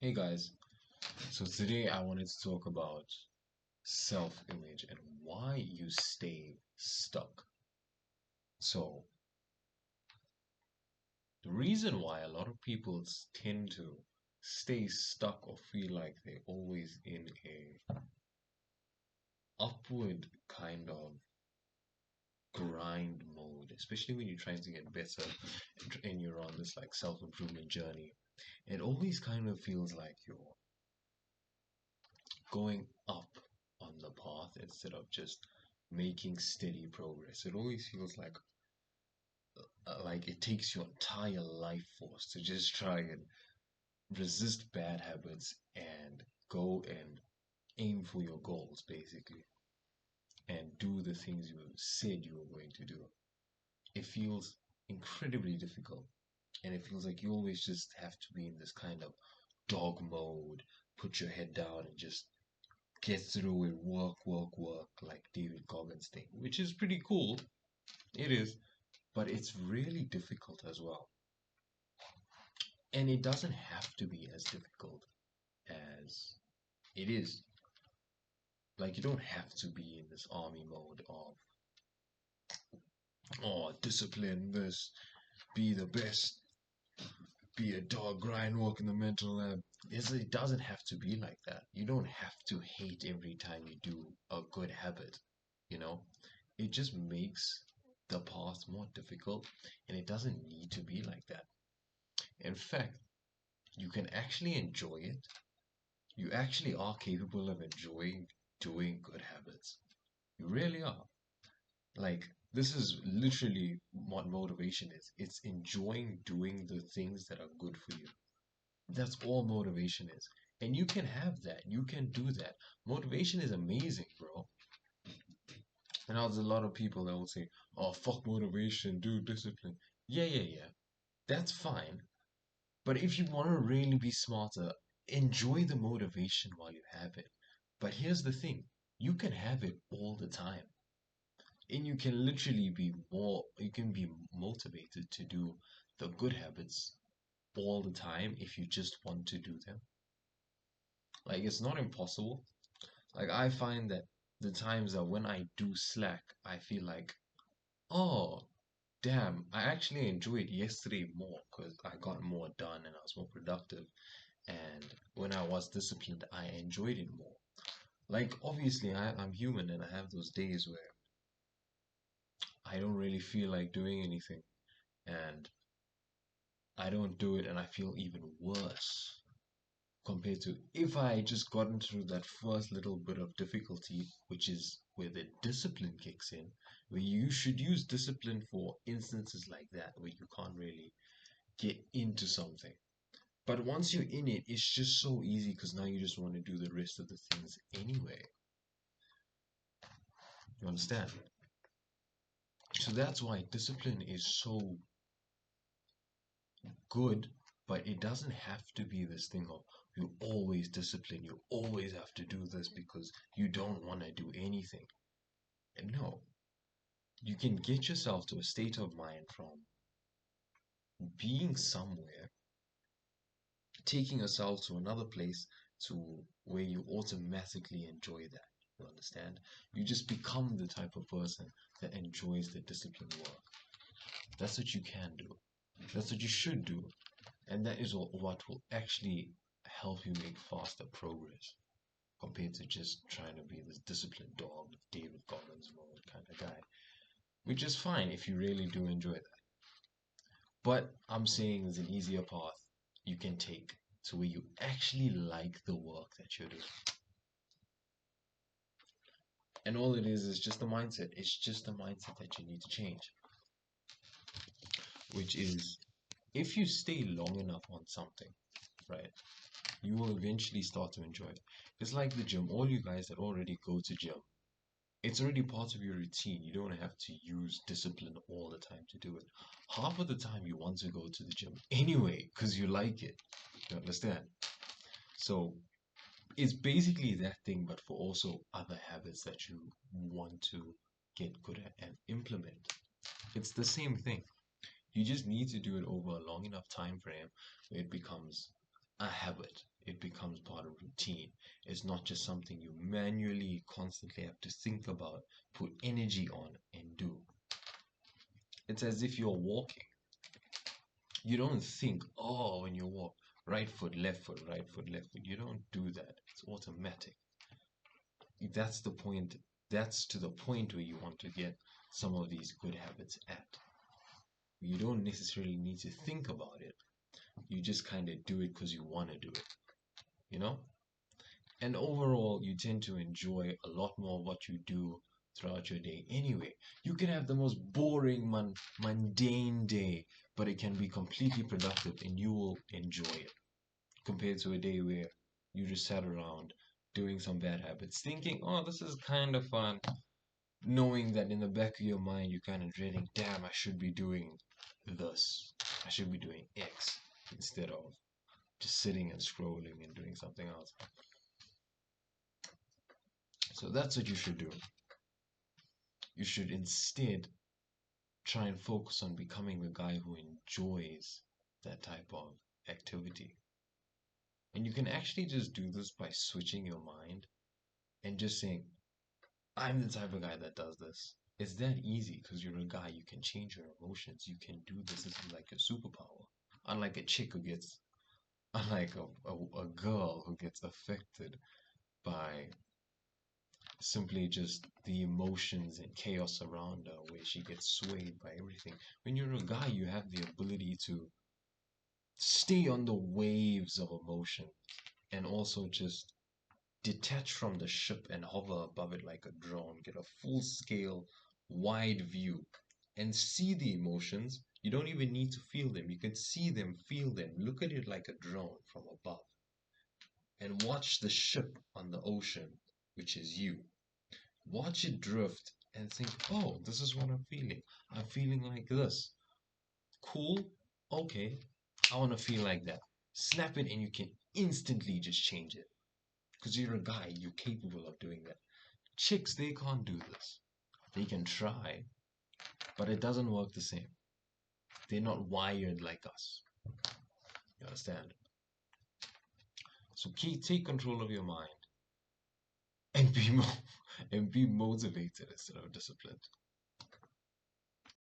Hey guys, so today I wanted to talk about self-image and why you stay stuck. So, the reason why a lot of people tend to stay stuck or feel like they're always in a upward kind of grind mode, especially when you're trying to get better and you're on this like self-improvement journey, it always kind of feels like you're going up on the path instead of just making steady progress. It always feels like it takes your entire life force to just try and resist bad habits and go and aim for your goals basically and do the things you said you were going to do. It feels incredibly difficult and it feels like you always just have to be in this kind of dog mode, put your head down and just get through it, work, like David Goggins thing, which is pretty cool. It is, but it's really difficult as well. And it doesn't have to be as difficult as it is. Like, you don't have to be in this army mode of, oh, discipline this, be the best, be a dog, grind, work in the mental lab. It doesn't have to be like that. You don't have to hate every time you do a good habit, you know? It just makes the path more difficult and it doesn't need to be like that. In fact, you can actually enjoy it. You actually are capable of enjoying doing good habits. You really are. Like, this is literally what motivation is. It's enjoying doing the things that are good for you. That's all motivation is. And you can have that. You can do that. Motivation is amazing, bro. And there's a lot of people that will say, oh, fuck motivation, do discipline. Yeah. That's fine. But if you want to really be smarter, enjoy the motivation while you have it. But here's the thing, you can have it all the time. And you can literally you can be motivated to do the good habits all the time if you just want to do them. Like, it's not impossible. Like, I find that the times that when I do slack, I feel like, oh, damn, I actually enjoyed yesterday more because I got more done and I was more productive. And when I was disciplined, I enjoyed it more. Like, obviously, I'm human and I have those days where I don't really feel like doing anything and I don't do it and I feel even worse compared to if I just gotten through that first little bit of difficulty, which is where the discipline kicks in, where you should use discipline for instances like that, where you can't really get into something. But once you're in it, it's just so easy because now you just want to do the rest of the things anyway. You understand? So that's why discipline is so good, but it doesn't have to be this thing of you always discipline, you always have to do this because you don't want to do anything. And no, you can get yourself to a state of mind from being somewhere, taking yourself to another place to where you automatically enjoy that. You understand? You just become the type of person that enjoys the discipline work. That's what you can do. That's what you should do. And that is what will actually help you make faster progress compared to just trying to be this disciplined dog, David Goggins mode kind of guy, which is fine if you really do enjoy that. But I'm saying there's an easier path you can take to where you actually like the work that you're doing. And all it is just the mindset. It's just the mindset that you need to change, which is if you stay long enough on something, right, you will eventually start to enjoy it. It's like the gym. All you guys that already go to gym, it's already part of your routine. You don't have to use discipline all the time to do it. Half of the time you want to go to the gym anyway because you like it. You understand? So it's basically that thing, but for also other habits that you want to get good at and implement. It's the same thing. You just need to do it over a long enough time frame where it becomes a habit. It becomes part of routine. It's not just something you manually constantly have to think about, put energy on, and do. It's as if you're walking. You don't think, oh, when you walk, right foot, left foot, right foot, left foot. You don't do that. It's automatic. That's the point. That's to the point where you want to get some of these good habits at. You don't necessarily need to think about it. You just kind of do it because you want to do it, you know? And overall, you tend to enjoy a lot more of what you do throughout your day anyway. You can have the most boring, mundane day, but it can be completely productive and you will enjoy it compared to a day where you just sat around doing some bad habits, thinking, oh, this is kind of fun, knowing that in the back of your mind, you're kind of dreading, damn, I should be doing this. I should be doing X instead of just sitting and scrolling and doing something else. So that's what you should do. You should instead try and focus on becoming the guy who enjoys that type of activity. And you can actually just do this by switching your mind and just saying, I'm the type of guy that does this. It's that easy because you're a guy. You can change your emotions. You can do this. This is like a superpower. Unlike a chick who gets, unlike a girl who gets affected by simply just the emotions and chaos around her, where she gets swayed by everything. When you're a guy, you have the ability to stay on the waves of emotion and also just detach from the ship and hover above it like a drone, get a full scale, wide view, and see the emotions. You don't even need to feel them. You can see them, feel them, look at it like a drone from above, and watch the ship on the ocean, which is you. Watch it drift and think, oh, this is what I'm feeling. I'm feeling like this. Cool. Okay. I want to feel like that. Snap it and you can instantly just change it. Because you're a guy, you're capable of doing that. Chicks, they can't do this. They can try, but it doesn't work the same. They're not wired like us. You understand? So take control of your mind and be and be motivated instead of disciplined.